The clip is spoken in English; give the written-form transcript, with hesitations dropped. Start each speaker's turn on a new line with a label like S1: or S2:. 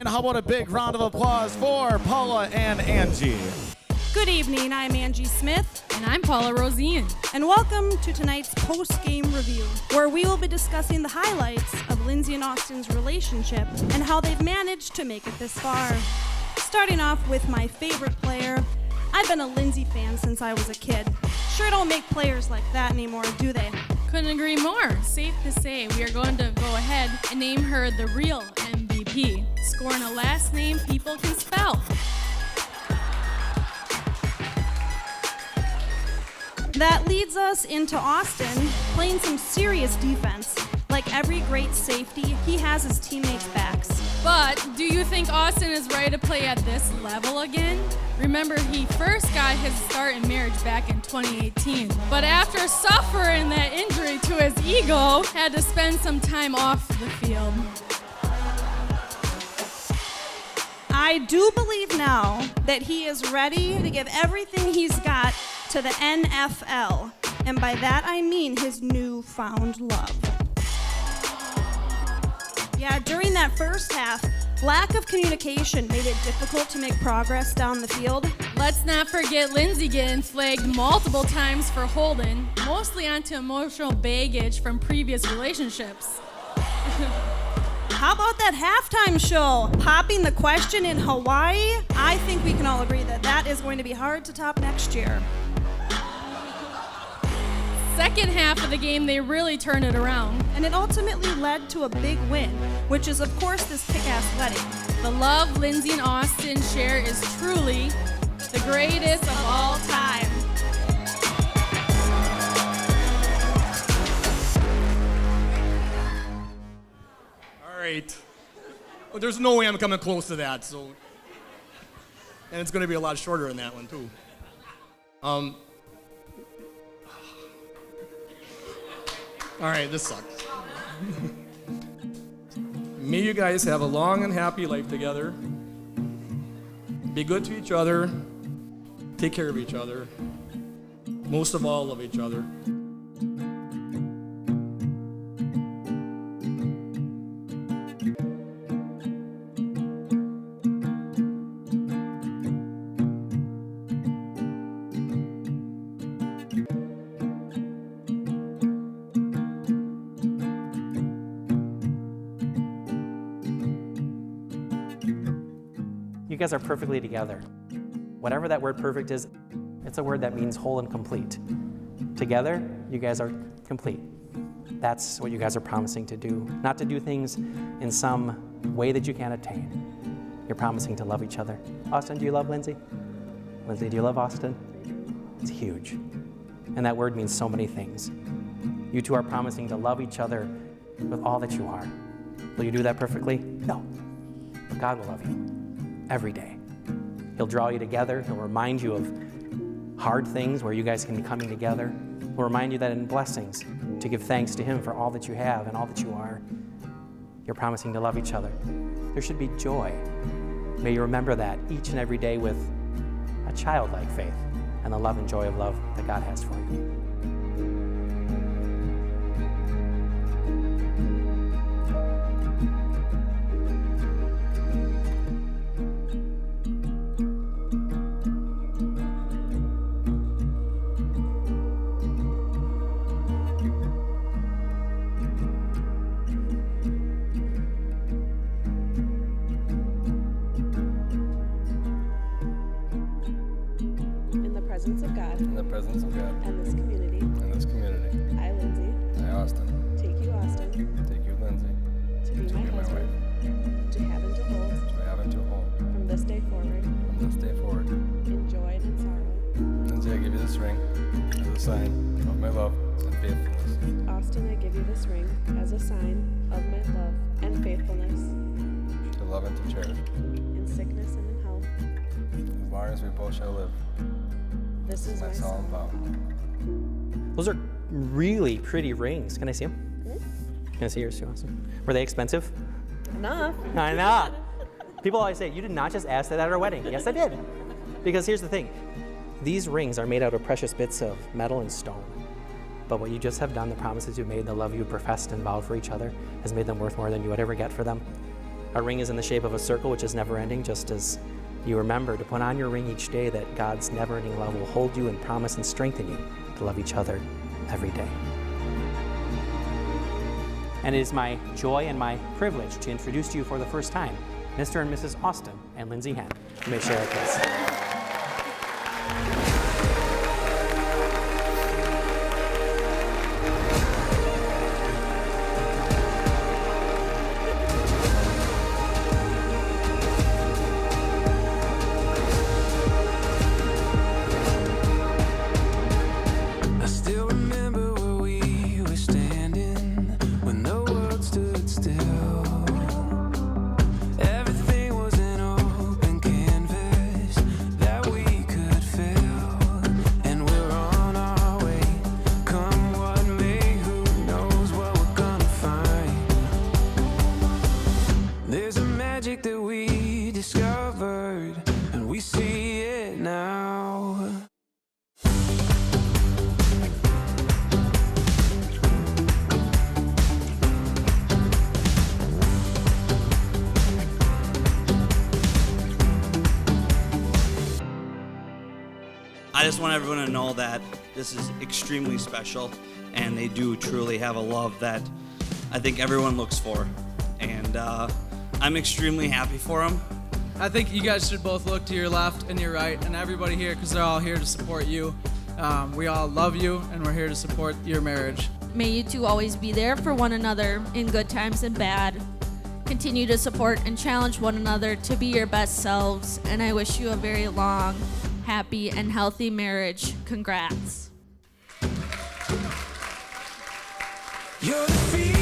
S1: And how about a big round of applause for Paula and Angie?
S2: Good evening, I'm Angie Smith.
S3: And I'm Paula Rosine.
S2: And welcome to tonight's post-game review, where we will be discussing the highlights of Lindsey and Austin's relationship and how they've managed to make it this far. Starting off with my favorite player, I've been a Lindsey fan since I was a kid. Sure don't make players like that anymore, do they?
S3: Couldn't agree more. Safe to say, we are going to go ahead and name her the real MVP, scoring a last name people can spell.
S2: That leads us into Austin, playing some serious defense. Like every great safety, he has his teammates' backs.
S3: But do you think Austin is ready to play at this level again? Remember, he first got his start in marriage back in 2018. But after suffering that injury to his ego, had to spend some time off the field.
S2: I do believe now that he is ready to give everything he's got to the NFL. And by that I mean his newfound love. Yeah, during that first half, lack of communication made it difficult to make progress down the field.
S3: Let's not forget Lindsey getting flagged multiple times for holding, mostly onto emotional baggage from previous relationships.
S2: How about that halftime show? Popping the question in Hawaii? I think we can all agree that that is going to be hard to top next year.
S3: Second half of the game, they really turned it around.
S2: And it ultimately led to a big win, which is, of course, this kick-ass wedding.
S3: The love Lindsey and Austin share is truly the greatest of all time.
S1: All right. Well, there's no way I'm coming close to that, so. And it's going to be a lot shorter than that one, too. All right, this sucks. May you guys have a long and happy life together. Be good to each other. Take care of each other. Most of all, love each other.
S4: You guys are perfectly together. Whatever that word perfect is, it's a word that means whole and complete. Together, you guys are complete. That's what you guys are promising to do. Not to do things in some way that you can't attain. You're promising to love each other. Austin, do you love Lindsey? Lindsey, do you love Austin? It's huge. And that word means so many things. You two are promising to love each other with all that you are. Will you do that perfectly? No. But God will love you. Every day. He'll draw you together. He'll remind you of hard things where you guys can be coming together. He'll remind you that in blessings, to give thanks to Him for all that you have and all that you are. You're promising to love each other. There should be joy. May you remember that each and every day with a childlike faith and the love and joy of love that God has for you.
S5: presence of God.
S6: In the presence of God.
S5: And this community.
S6: And this community.
S5: I, Lindsey.
S6: I, Austin.
S5: Take you, Austin.
S6: Take you, Lindsey.
S5: To be my husband. To have and to hold.
S6: To have and to hold.
S5: From this day forward.
S6: From this day forward.
S5: In joy and in sorrow.
S6: Lindsey, I give you this ring as a sign of my love and faithfulness.
S5: Austin, I give you this ring as a sign of my love and faithfulness.
S6: To love and to cherish.
S5: In sickness and in health.
S6: As long as we both shall live.
S5: This is my
S6: solemn vow.
S4: Those are really pretty rings. Can I see them? Can I see yours too, Austin? Were they expensive?
S5: Enough.
S4: I know. People always say, you did not just ask that at our wedding. Yes, I did. Because here's the thing. These rings are made out of precious bits of metal and stone. But what you just have done, the promises you've made, the love you professed and vowed for each other, has made them worth more than you would ever get for them. A ring is in the shape of a circle, which is never ending, just as you remember to put on your ring each day that God's never-ending love will hold you and promise and strengthen you to love each other every day. And it is my joy and my privilege to introduce to you for the first time Mr. and Mrs. Austin and Lindsey Henn. You may share a kiss.
S7: That we discovered, and we see it now.
S8: I just want everyone to know that this is extremely special, and they do truly have a love that I think everyone looks for, and I'm extremely happy for them.
S9: I think you guys should both look to your left and your right and everybody here, because they're all here to support you. We all love you, and we're here to support your marriage.
S10: May you two always be there for one another in good times and bad. Continue to support and challenge one another to be your best selves, and I wish you a very long, happy, and healthy marriage. Congrats.
S7: You're the